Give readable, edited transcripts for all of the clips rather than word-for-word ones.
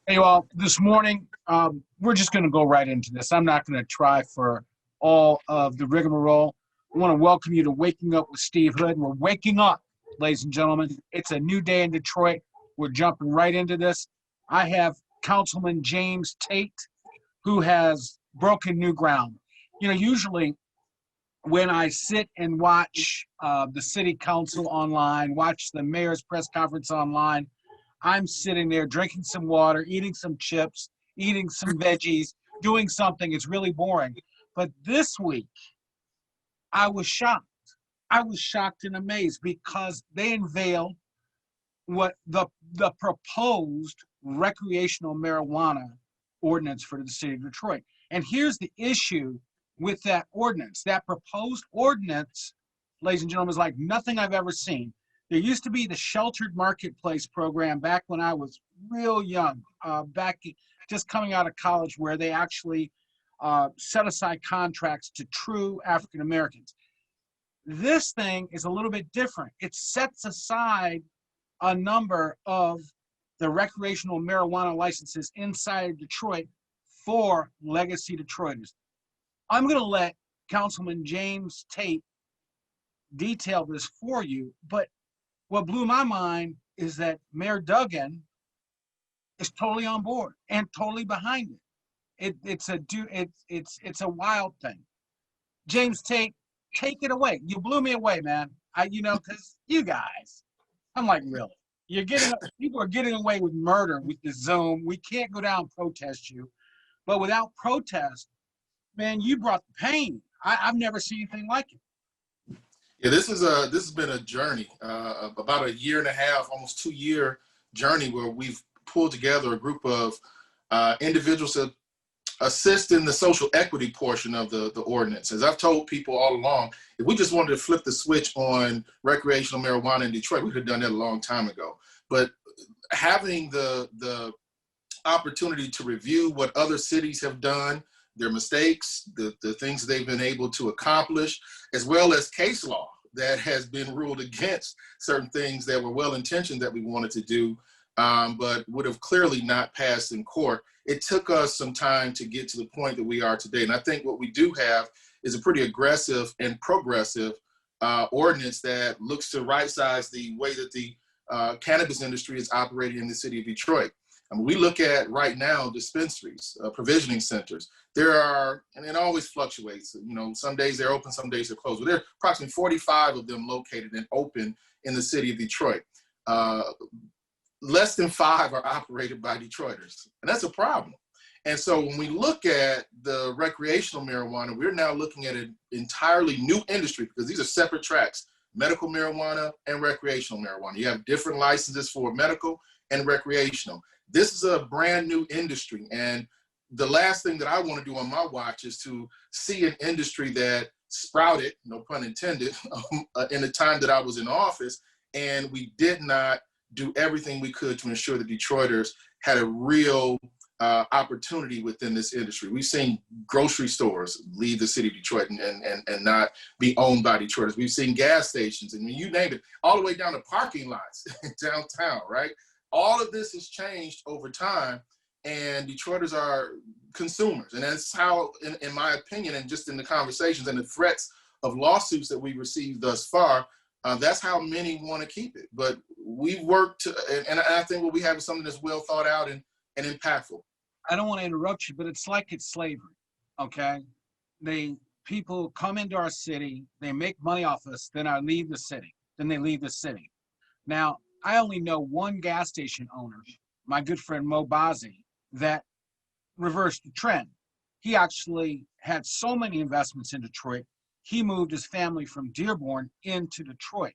Hey, all, this morning, we're just going to go right into this. I'm not going to try for all of the rigmarole. I want to welcome you to Waking Up with Steve Hood. We're waking up, ladies and gentlemen. It's a new day in Detroit. We're jumping right into this. I have Councilman James Tate, who has broken new ground. You know, usually when I sit and watch the city council online, watch the mayor's press conference online, I'm sitting there drinking some water, eating some chips, eating some veggies, doing something. It's really boring. But this week, I was shocked. I was shocked and amazed because they unveiled what the proposed recreational marijuana ordinance for the city of Detroit. And here's the issue with that ordinance. That proposed ordinance, ladies and gentlemen, is like nothing I've ever seen. There used to be the sheltered marketplace program back when I was real young, back just coming out of college, where they actually set aside contracts to true African Americans. This thing is a little bit different. It sets aside a number of the recreational marijuana licenses inside of Detroit for legacy Detroiters. I'm going to let Councilman James Tate detail this for you, but what blew my mind is that Mayor Duggan is totally on board and totally behind it. It's a wild thing. James Tate, take it away. You blew me away, man. Because you guys, I'm like, really? People are getting away with murder with the Zoom. We can't go down and protest you, but without protest, man, you brought the pain. I've never seen anything like it. Yeah, this has been a journey, about a year and a half, almost 2-year journey, where we've pulled together a group of individuals to assist in the social equity portion of the ordinance. As I've told people all along, if we just wanted to flip the switch on recreational marijuana in Detroit, we could have done that a long time ago. But having the opportunity to review what other cities have done, their mistakes, the things they've been able to accomplish, as well as case law that has been ruled against certain things that were well-intentioned that we wanted to do, but would have clearly not passed in court. It took us some time to get to the point that we are today. And I think what we do have is a pretty aggressive and progressive ordinance that looks to right-size the way that the cannabis industry is operating in the city of Detroit. I mean, we look at right now dispensaries, provisioning centers. There are, and it always fluctuates, you know, some days they're open, some days they're closed, but there are approximately 45 of them located and open in the city of Detroit. Less than 5 are operated by Detroiters, and that's a problem. And so when we look at the recreational marijuana, we're now looking at an entirely new industry, because these are separate tracks: medical marijuana and recreational marijuana. You have different licenses for medical and recreational. This is a brand new industry, and the last thing that I want to do on my watch is to see an industry that sprouted, no pun intended, in the time that I was in office, and we did not do everything we could to ensure that Detroiters had a real opportunity within this industry. We've seen grocery stores leave the city of Detroit and not be owned by Detroiters. We've seen gas stations, and you name it, all the way down to parking lots downtown, right? All of this has changed over time, and Detroiters are consumers. And that's how, in my opinion, and just in the conversations and the threats of lawsuits that we've received thus far, that's how many want to keep it. But we've worked, and I think what we have is something that's well thought out and impactful. I don't want to interrupt you, but it's like it's slavery, okay? People come into our city, they make money off us, then I leave the city. Then they leave the city. Now, I only know one gas station owner, my good friend Mo Bazzi, that reversed the trend. He actually had so many investments in Detroit, he moved his family from Dearborn into Detroit.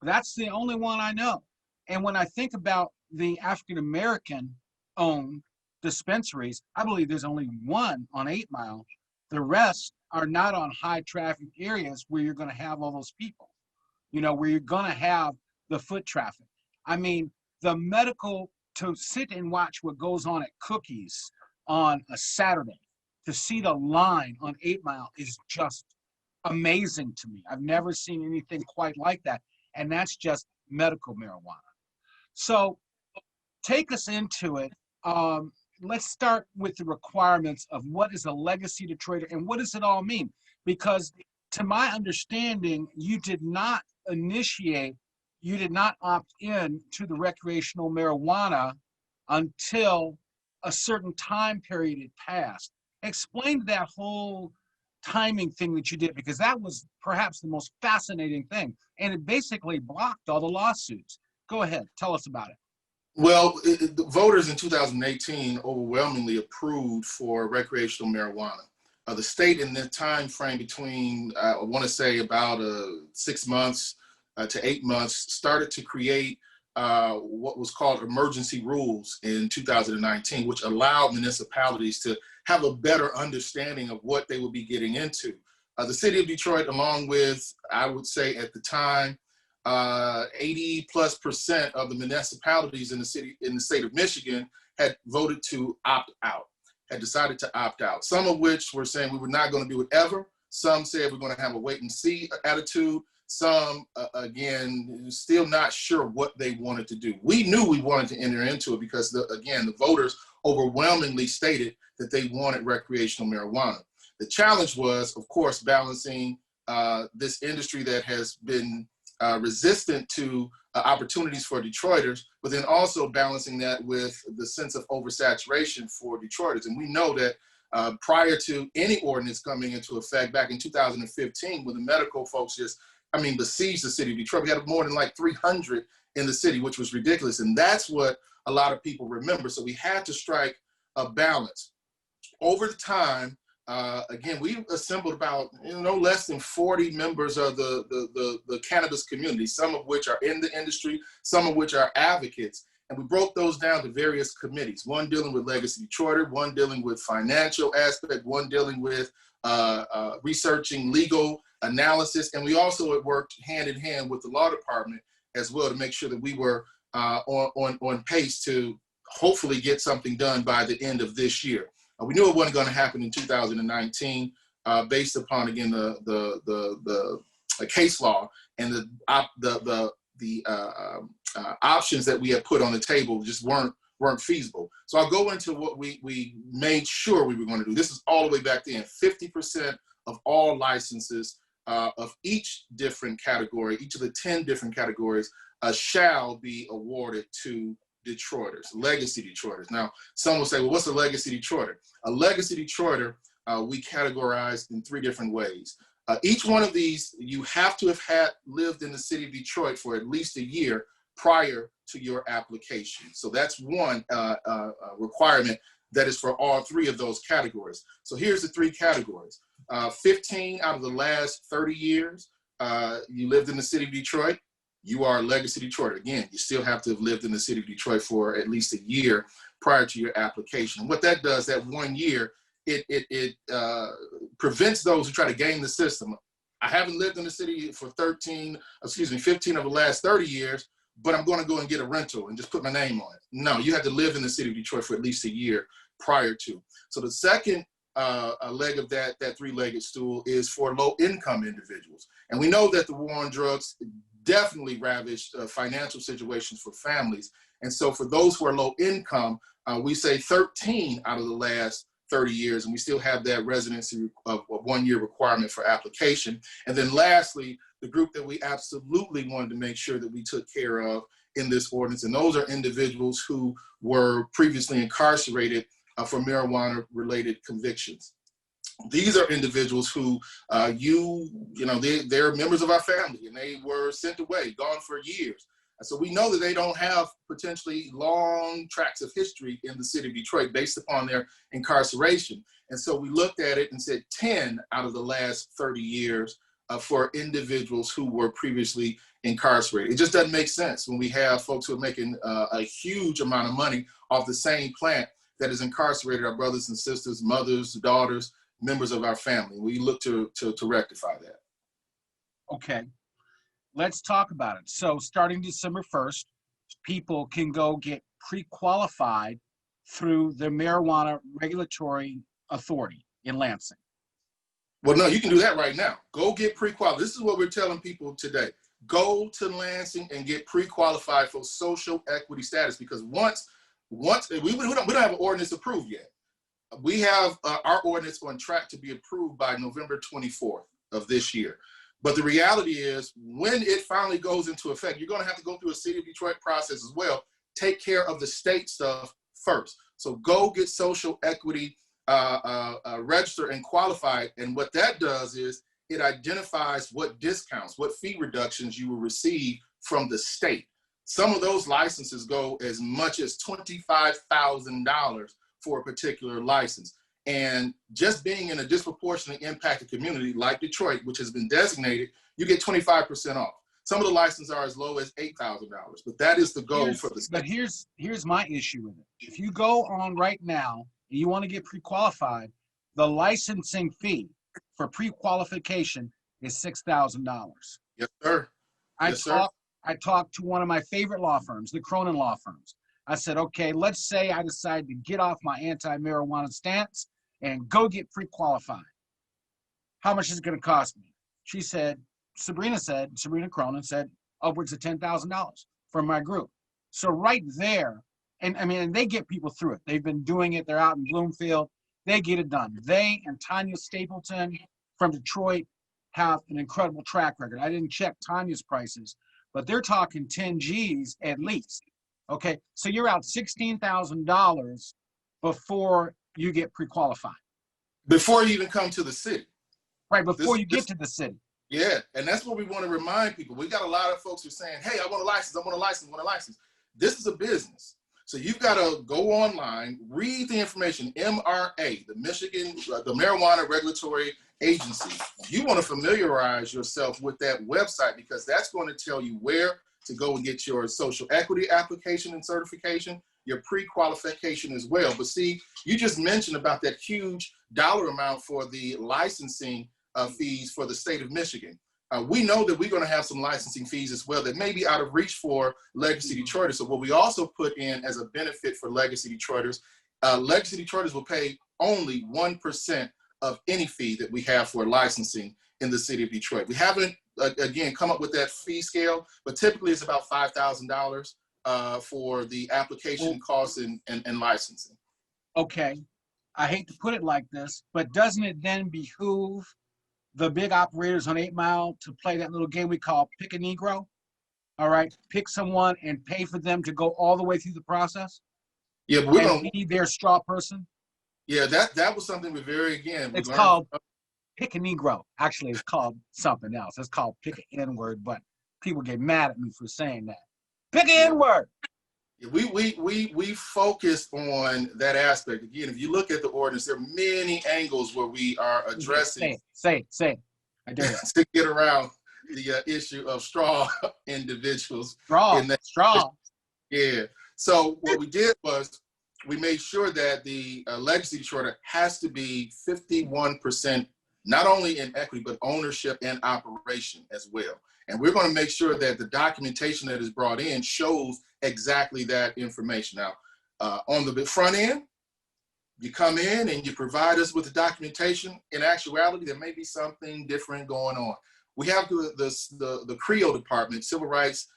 That's the only one I know. And when I think about the African-American owned dispensaries, I believe there's only one on 8 Mile. The rest are not on high traffic areas where you're going to have all those people, you know, where you're going to have the foot traffic. I mean, the medical, to sit and watch what goes on at Cookies on a Saturday, to see the line on 8 Mile is just amazing to me. I've never seen anything quite like that. And that's just medical marijuana. So take us into it. let's start with the requirements of what is a legacy Detroiter and what does it all mean? Because to my understanding, you did not opt in to the recreational marijuana until a certain time period had passed. Explain that whole timing thing that you did, because that was perhaps the most fascinating thing. And it basically blocked all the lawsuits. Go ahead, tell us about it. Well, the voters in 2018 overwhelmingly approved for recreational marijuana. The state in the time frame between, I want to say about 6 months to 8 months, started to create what was called emergency rules in 2019, which allowed municipalities to have a better understanding of what they would be getting into. The city of Detroit, along with, I would say at the time, 80+% of the municipalities in the state of Michigan had voted to opt out, had decided to opt out. Some of which were saying we were not going to do it ever. Some said we're going to have a wait and see attitude. Some, again, still not sure what they wanted to do. We knew we wanted to enter into it because, the voters overwhelmingly stated that they wanted recreational marijuana. The challenge was, of course, balancing this industry that has been resistant to opportunities for Detroiters, but then also balancing that with the sense of oversaturation for Detroiters. And we know that prior to any ordinance coming into effect back in 2015, when the medical folks besieged the city of Detroit, we had more than like 300 in the city, which was ridiculous. And that's what a lot of people remember. So we had to strike a balance. Over the time, we assembled about no less than 40 members of the cannabis community, some of which are in the industry, some of which are advocates. And we broke those down to various committees, one dealing with Legacy Detroiter, one dealing with financial aspect, one dealing with researching legal analysis. And we also worked hand in hand with the law department as well to make sure that we were on pace to hopefully get something done by the end of this year. We knew it wasn't going to happen in 2019 based upon, again, the case law and the options that we had put on the table just weren't feasible. So I'll go into what we made sure we were going to do. This is all the way back then. 50% of all licenses of each different category, each of the 10 different categories, shall be awarded to Detroiters, legacy Detroiters. Now, some will say, well, what's a legacy Detroiter? A legacy Detroiter, we categorize in 3 different ways. Each one of these, you have to have lived in the city of Detroit for at least a year prior to your application. So that's one requirement that is for all 3 of those categories. So here's the 3 categories. 15 out of the last 30 years, you lived in the city of Detroit. You are a legacy Detroiter. Again, you still have to have lived in the city of Detroit for at least a year prior to your application. And what that does, that 1 year, it prevents those who try to game the system. I haven't lived in the city for 15 of the last 30 years, but I'm going to go and get a rental and just put my name on it. No, you have to live in the city of Detroit for at least a year prior to. So the second leg of that 3-legged stool is for low-income individuals. And we know that the war on drugs definitely ravaged financial situations for families. And so for those who are low income, we say 13 out of the last 30 years, and we still have that residency of 1 year requirement for application. And then lastly, the group that we absolutely wanted to make sure that we took care of in this ordinance, and those are individuals who were previously incarcerated for marijuana-related convictions. These are individuals who, they're members of our family and they were sent away, gone for years. And so we know that they don't have potentially long tracts of history in the city of Detroit based upon their incarceration. And so we looked at it and said 10 out of the last 30 years for individuals who were previously incarcerated. It just doesn't make sense when we have folks who are making a huge amount of money off the same plant that has incarcerated our brothers and sisters, mothers, daughters, members of our family. We look to rectify that. Okay, let's talk about it. So starting December 1st, people can go get pre-qualified through the Marijuana Regulatory Authority in Lansing. Well, no, you can do that right now. Go get pre-qualified. This is what we're telling people today. Go to Lansing and get pre-qualified for social equity status, because once once we don't have an ordinance approved yet. We have our ordinance on track to be approved by November 24th of this year. But the reality is, when it finally goes into effect, you're going to have to go through a City of Detroit process as well. Take care of the state stuff first. So go get social equity registered and qualified. And what that does is it identifies what discounts, what fee reductions you will receive from the state. Some of those licenses go as much as $25,000 for a particular license. And just being in a disproportionately impacted community like Detroit, which has been designated, you get 25% off. Some of the licenses are as low as $8,000, but that is the goal for the state. But here's my issue with it. If you go on right now and you want to get pre-qualified, the licensing fee for pre-qualification is $6,000. Yes, sir. I talked to one of my favorite law firms, the Cronin law firms. I said, okay, let's say I decide to get off my anti-marijuana stance and go get pre-qualified. How much is it going to cost me? Sabrina Cronin said, upwards of $10,000 from my group. So right there, and I mean, they get people through it. They've been doing it. They're out in Bloomfield. They get it done. They and Tanya Stapleton from Detroit have an incredible track record. I didn't check Tanya's prices, but they're talking 10 G's at least. Okay, so you're out $16,000 before you get pre-qualified. Before you even come to the city. Right, before you get to the city. Yeah, and that's what we want to remind people. We got a lot of folks who are saying, hey, I want a license, I want a license, I want a license. This is a business. So you've got to go online, read the information, MRA, the Michigan, the Marijuana Regulatory Agency. You want to familiarize yourself with that website because that's going to tell you where to go and get your social equity application and certification, your pre-qualification as well. But see, you just mentioned about that huge dollar amount for the licensing fees for the state of Michigan. We know that we're going to have some licensing fees as well that may be out of reach for Legacy Detroiters. So what we also put in as a benefit for Legacy Detroiters, Legacy Detroiters will pay only 1% of any fee that we have for licensing in the city of Detroit. We haven't, again, come up with that fee scale, but typically it's about $5,000 for the application costs and licensing. Okay, I hate to put it like this, but doesn't it then behoove the big operators on 8 Mile to play that little game we call Pick a Negro? All right, pick someone and pay for them to go all the way through the process? Yeah, but we're going to be their straw person? Yeah, that was something it's called Pick a Negro. Actually, it's called something else. It's called Pick an N-word, but people get mad at me for saying that. Pick an N-word. Yeah, we focused on that aspect. Again, if you look at the ordinance, there are many angles where we are addressing. Say it. I dare you. To get around the issue of straw individuals. Straw. Yeah. So what we did was we made sure that the Legacy Detroiter has to be 51%, not only in equity, but ownership and operation as well. And we're going to make sure that the documentation that is brought in shows exactly that information. Now, on the front end, you come in and you provide us with the documentation. In actuality, there may be something different going on. We have the CREO department, Civil Rights,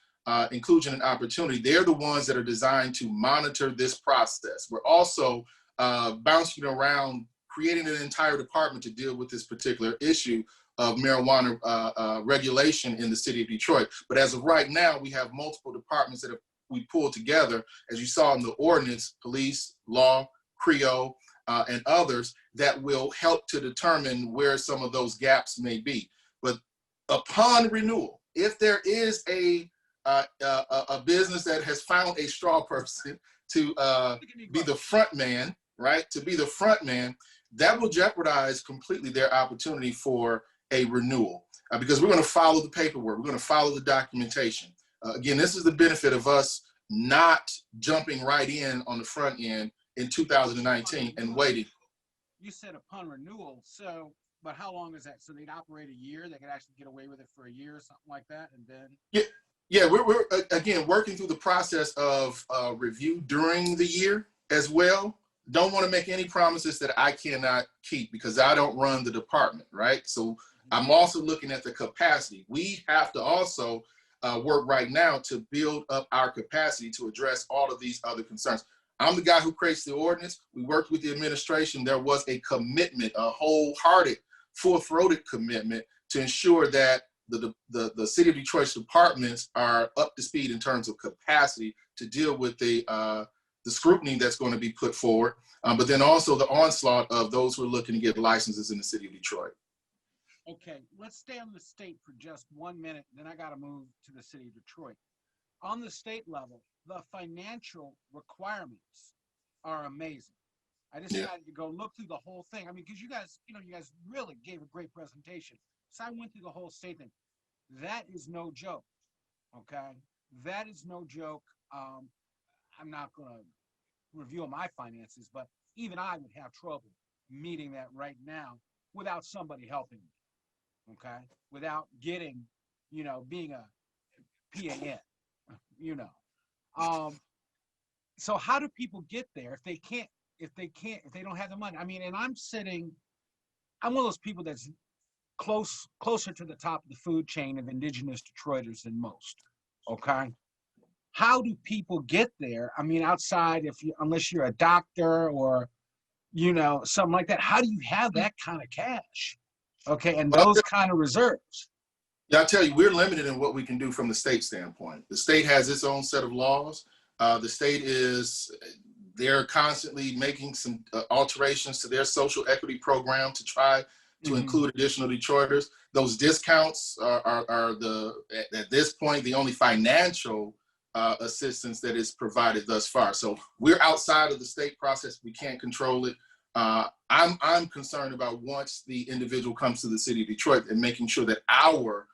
Inclusion and Opportunity. They're the ones that are designed to monitor this process. We're also bouncing around, creating an entire department to deal with this particular issue of marijuana regulation in the city of Detroit. But as of right now, we have multiple departments that we pulled together, as you saw in the ordinance, police, law, CREO, and others that will help to determine where some of those gaps may be. But upon renewal, if there is a business that has found a straw person to be the front man, right? To be the front man, that will jeopardize completely their opportunity for a renewal because we're going to follow the paperwork. We're going to follow the documentation. Again, this is the benefit of us not jumping right in on the front end in 2019 and waiting. You said upon renewal, but how long is that? So they'd operate a year? They could actually get away with it for a year or something like that, and then? Yeah, we're again working through the process of review during the year as well. Don't want to make any promises that I cannot keep because I don't run the department, right? So I'm also looking at the capacity. We have to also work right now to build up our capacity to address all of these other concerns. I'm the guy who creates the ordinance. We worked with the administration. There was a commitment, a wholehearted, full-throated commitment to ensure that the City of Detroit's departments are up to speed in terms of capacity to deal with the scrutiny that's going to be put forward, but then also the onslaught of those who are looking to get licenses in the City of Detroit. Okay, let's stay on the state for just 1 minute, then I got to move to the City of Detroit. On the state level, the financial requirements are amazing. I decided to go look through the whole thing. I mean, because you guys really gave a great presentation. So I went through the whole state thing. That is no joke, okay? That is no joke. I'm not going to reveal my finances, but even I would have trouble meeting that right now without somebody helping me, okay? Without getting, being a PAN, So how do people get there if they don't have the money? I mean, and I'm one of those people that's closer to the top of the food chain of indigenous Detroiters than most, okay? How do people get there? I mean, outside, unless you're a doctor or, something like that, how do you have that kind of cash, okay, and those kind of reserves? Yeah, I'll tell you, we're limited in what we can do from the state standpoint. The state has its own set of laws. The state they're constantly making some alterations to their social equity program to try to include additional Detroiters. Those discounts are at this point, the only financial assistance that is provided thus far. So we're outside of the state process. We can't control it. I'm concerned about once the individual comes to the City of Detroit and making sure that our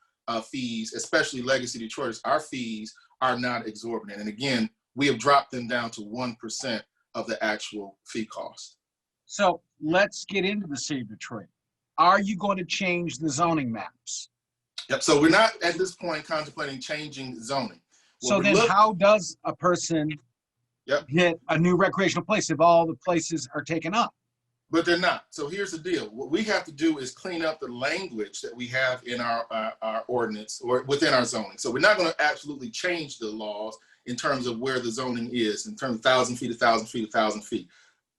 fees, especially legacy Detroiters, our fees are not exorbitant. And again, we have dropped them down to 1% of the actual fee cost. So let's get into the City of Detroit. Are you going to change the zoning maps? Yep. So we're not at this point contemplating changing zoning. So then how does a person get a new recreational place if all the places are taken up? But they're not. So here's the deal. What we have to do is clean up the language that we have in our ordinance or within our zoning. So we're not going to absolutely change the laws in terms of where the zoning is, in terms of 1,000 feet, 1,000 feet, 1,000 feet.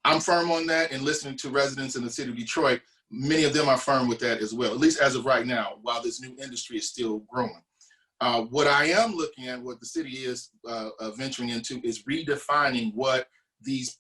I'm firm on that, and listening to residents in the City of Detroit, many of them are firm with that as well, at least as of right now, while this new industry is still growing. What I am looking at, what the city is venturing into, is redefining what these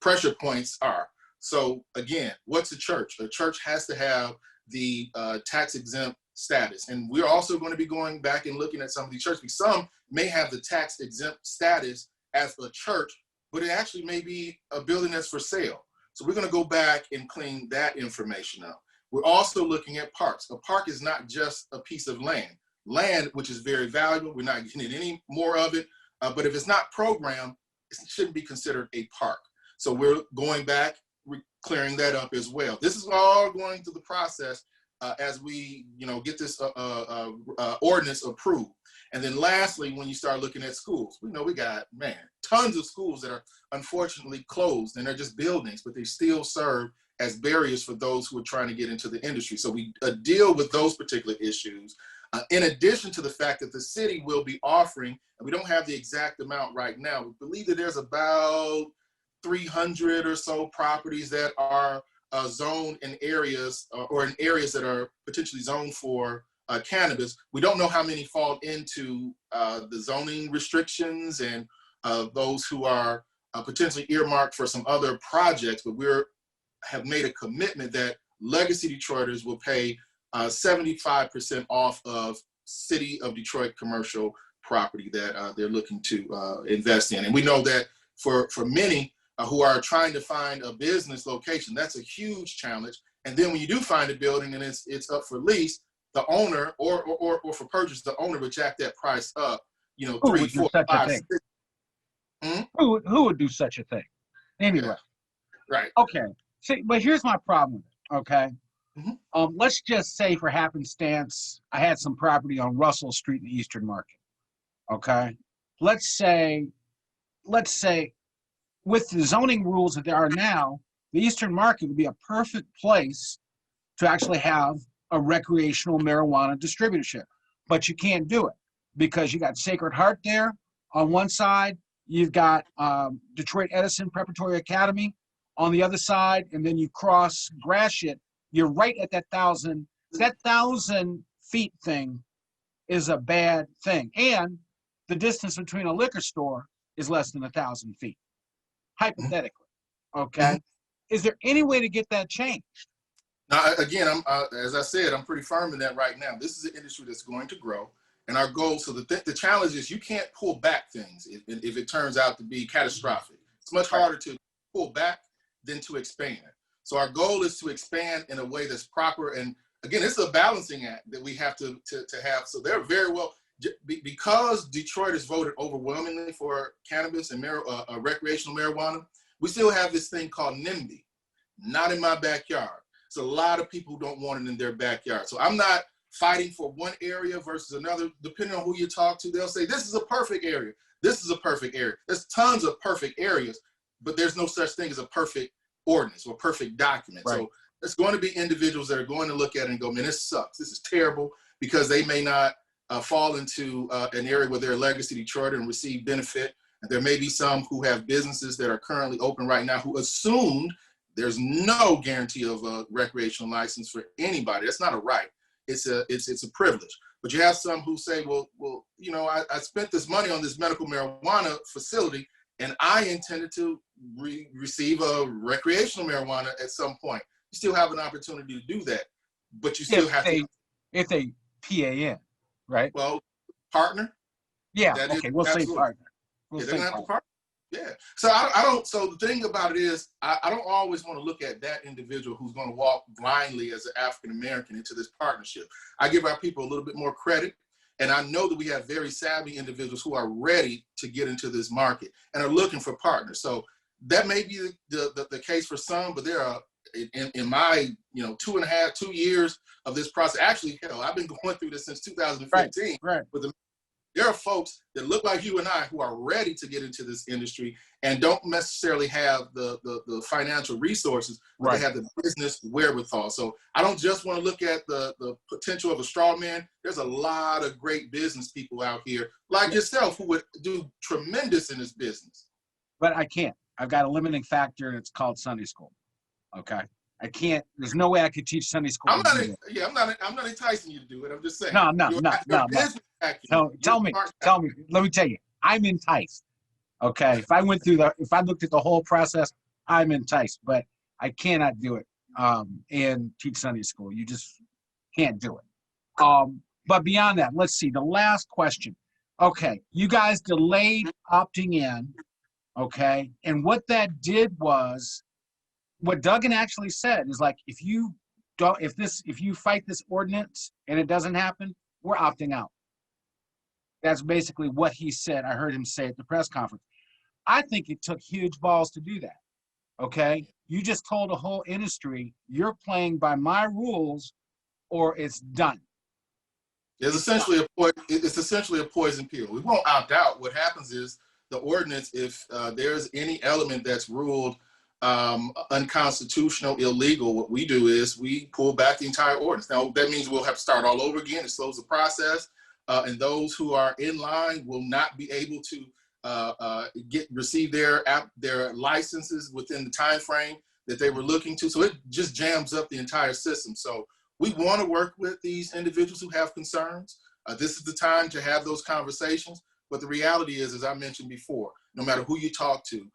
pressure points are. So again, what's a church? A church has to have the tax exempt status. And we're also going to be going back and looking at some of these churches. Some may have the tax exempt status as a church, but it actually may be a building that's for sale. So we're going to go back and clean that information up. We're also looking at parks. A park is not just a piece of land. Land, which is very valuable, we're not getting any more of it. But if it's not programmed, it shouldn't be considered a park. So we're going back, clearing that up as well. This is all going through the process as we, get this ordinance approved. And then lastly, when you start looking at schools, we know we got, tons of schools that are unfortunately closed, and they're just buildings, but they still serve as barriers for those who are trying to get into the industry. So we deal with those particular issues. In addition to the fact that the city will be offering, and we don't have the exact amount right now, we believe that there's about 300 or so properties that are zoned in areas or in areas that are potentially zoned for cannabis. We don't know how many fall into the zoning restrictions and those who are potentially earmarked for some other projects, but have made a commitment that legacy Detroiters will pay 75% off of City of Detroit commercial property that they're looking to invest in. And we know that for many who are trying to find a business location, that's a huge challenge. And then when you do find a building and it's up for lease, the owner or for purchase, the owner would jack that price up, 3, 4, 5, 6. Who would do such a thing? Anyway. Yeah. Right. Okay. See, but here's my problem with it, okay? Let's just say for happenstance, I had some property on Russell Street in the Eastern Market, okay? Let's say with the zoning rules that there are now, the Eastern Market would be a perfect place to actually have a recreational marijuana distributorship. But you can't do it because you got Sacred Heart there on one side, You've got Detroit Edison Preparatory Academy on the other side, and then you cross Gratiot. You're right at that 1,000. That 1,000 feet thing is a bad thing. And the distance between a liquor store is less than 1,000 feet, hypothetically. Okay. Is there any way to get that changed? Now, again, as I said, I'm pretty firm in that right now. This is an industry that's going to grow. And our goal, so the challenge is you can't pull back things if it turns out to be catastrophic. It's much harder to pull back than to expand. So our goal is to expand in a way that's proper. And again, it's a balancing act that we have to have. So they're very well, because Detroit has voted overwhelmingly for cannabis and recreational marijuana, we still have this thing called NIMBY, not in my backyard. So a lot of people don't want it in their backyard. So I'm not fighting for one area versus another. Depending on who you talk to, they'll say, this is a perfect area. This is a perfect area. There's tons of perfect areas, but there's no such thing as a perfect ordinance or perfect document. Right. So there's going to be individuals that are going to look at it and go, man, this sucks. This is terrible, because they may not fall into an area where they're legacy Detroit and receive benefit. And there may be some who have businesses that are currently open right now who assumed there's no guarantee of a recreational license for anybody. That's not a right. It's a privilege. But you have some who say, well, you know, I spent this money on this medical marijuana facility, and I intended to receive a recreational marijuana at some point. You still have an opportunity to do that, but you still have to. If they PAN, right? Well, partner. Yeah. Okay. We'll say partner. They're gonna have to partner. Yeah. So I don't. So the thing about it is, I don't always want to look at that individual who's going to walk blindly as an African American into this partnership. I give our people a little bit more credit, and I know that we have very savvy individuals who are ready to get into this market and are looking for partners. So that may be the case for some, but there are in my 2 years of this process. Actually, hell, I've been going through this since 2015. Right. There are folks that look like you and I who are ready to get into this industry and don't necessarily have the financial resources, but they have the business wherewithal. So I don't just want to look at the potential of a straw man. There's a lot of great business people out here like yourself who would do tremendous in this business. But I can't. I've got a limiting factor, and it's called Sunday school. Okay. I can't. There's no way I could teach Sunday school. I'm not enticing you to do it. I'm just saying. No. Tell me. Let me tell you. I'm enticed. Okay. If I looked at the whole process, I'm enticed, but I cannot do it. And teach Sunday school. You just can't do it. But beyond that, let's see. The last question. Okay. You guys delayed opting in. Okay. And what that did was, what Duggan actually said is like, if you fight this ordinance and it doesn't happen, we're opting out. That's basically what he said. I heard him say at the press conference. I think it took huge balls to do that. Okay. You just told the whole industry, you're playing by my rules or it's done. It's essentially a poison pill. We won't opt out. What happens is the ordinance, if there's any element that's ruled unconstitutional, illegal, what we do is we pull back the entire ordinance. Now, that means we'll have to start all over again. It slows the process. And those who are in line will not be able to receive their licenses within the time frame that they were looking to. So it just jams up the entire system. So we want to work with these individuals who have concerns. This is the time to have those conversations. But the reality is, as I mentioned before, no matter who you talk to,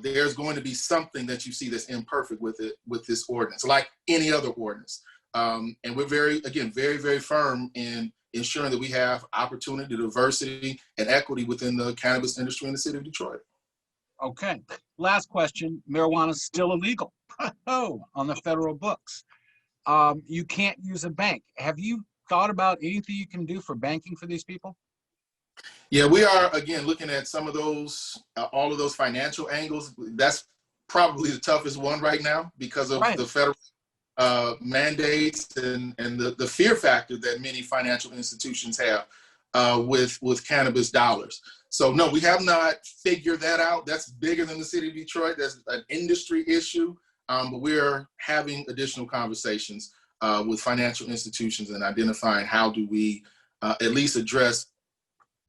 there's going to be something that you see that's imperfect with this ordinance, like any other ordinance. And we're very, very firm in ensuring that we have opportunity, diversity, and equity within the cannabis industry in the city of Detroit. Okay. Last question. Marijuana is still illegal on the federal books. You can't use a bank. Have you thought about anything you can do for banking for these people? Yeah, we are, again, looking at some of those, all of those financial angles. That's probably the toughest one right now because of the federal mandates and the fear factor that many financial institutions have with cannabis dollars. So no, we have not figured that out. That's bigger than the city of Detroit. That's an industry issue. But we're having additional conversations with financial institutions and identifying how do we at least address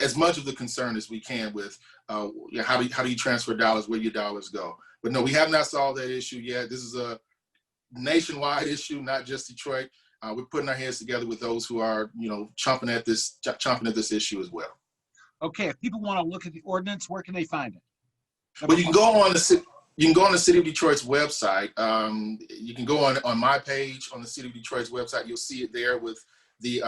as much of the concern as we can with how do you transfer dollars, where your dollars go. But no, we have not solved that issue yet. This is a nationwide issue, not just Detroit. We're putting our heads together with those who are, chomping at this issue as well. Okay, if people want to look at the ordinance, where can they find it? Well, you can go on the City of Detroit's website. You can go on my page on the City of Detroit's website. You'll see it there with the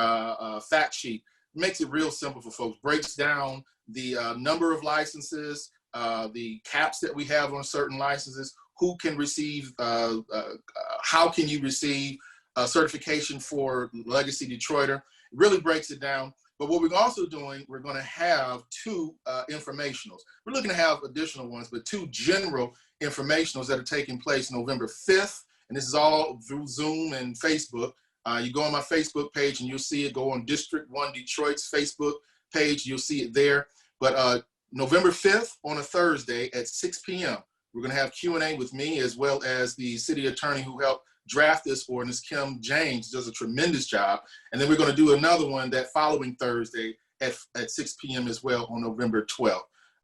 fact sheet. It makes it real simple for folks. Breaks down the number of licenses, the caps that we have on certain licenses, who can receive, how can you receive a certification for Legacy Detroiter. It really breaks it down. But what we're also doing, we're going to have 2 informationals. We're looking to have additional ones, but 2 general informationals that are taking place November 5th. And this is all through Zoom and Facebook. You go on my Facebook page and you'll see it. Go on District 1 Detroit's Facebook page. You'll see it there. But November 5th on a Thursday at 6 p.m., we're going to have Q&A with me as well as the city attorney who helped draft this ordinance, Kim James, does a tremendous job. And then we're going to do another one that following Thursday at 6 p.m. as well on November 12th.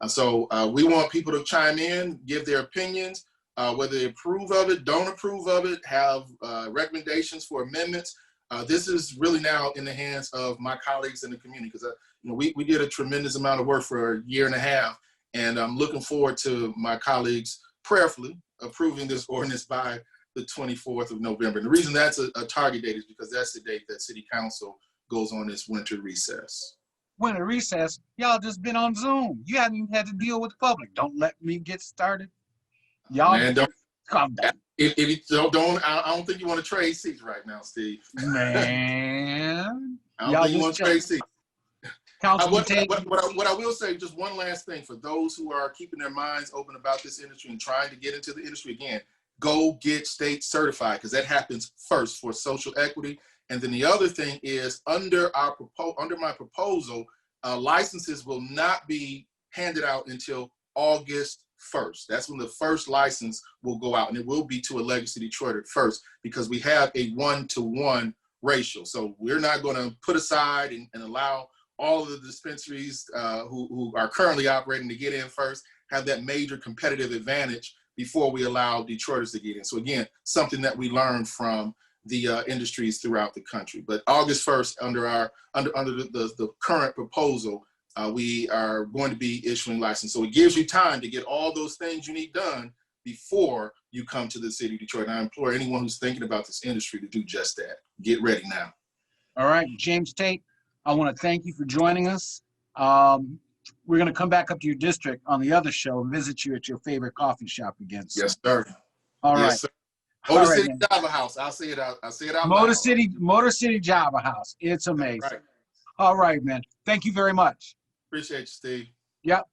So we want people to chime in, give their opinions, whether they approve of it, don't approve of it, have recommendations for amendments. This is really now in the hands of my colleagues in the community because we did a tremendous amount of work for a year and a half, and I'm looking forward to my colleagues prayerfully approving this ordinance by the 24th of November. And the reason that's a target date is because that's the date that City Council goes on its winter recess. Winter recess? Y'all just been on Zoom. You haven't even had to deal with the public. Don't let me get started. Y'all, man, don't calm down. If you I don't think you want to trade seats right now, Steve. Man. I don't think you want to trade seats. Councilman Tate. What I will say, just one last thing for those who are keeping their minds open about this industry and trying to get into the industry again, go get state certified because that happens first for social equity. And then the other thing is under my proposal, licenses will not be handed out until August 1st. That's when the first license will go out, and it will be to a Legacy Detroiter first because we have a 1-to-1 ratio. So we're not going to put aside and allow all of the dispensaries who are currently operating to get in first, have that major competitive advantage before we allow Detroiters to get in. So again, something that we learned from the industries throughout the country. But August 1st, under the current proposal, we are going to be issuing license. So it gives you time to get all those things you need done before you come to the city of Detroit. And I implore anyone who's thinking about this industry to do just that. Get ready now. All right, James Tate, I want to thank you for joining us. We're going to come back up to your district on the other show and visit you at your favorite coffee shop again. So. Yes, sir. All right. Yes, sir. Motor City Java House. I'll say it out. Motor City Java House. It's amazing. Right. All right, man. Thank you very much. Appreciate you, Steve. Yep.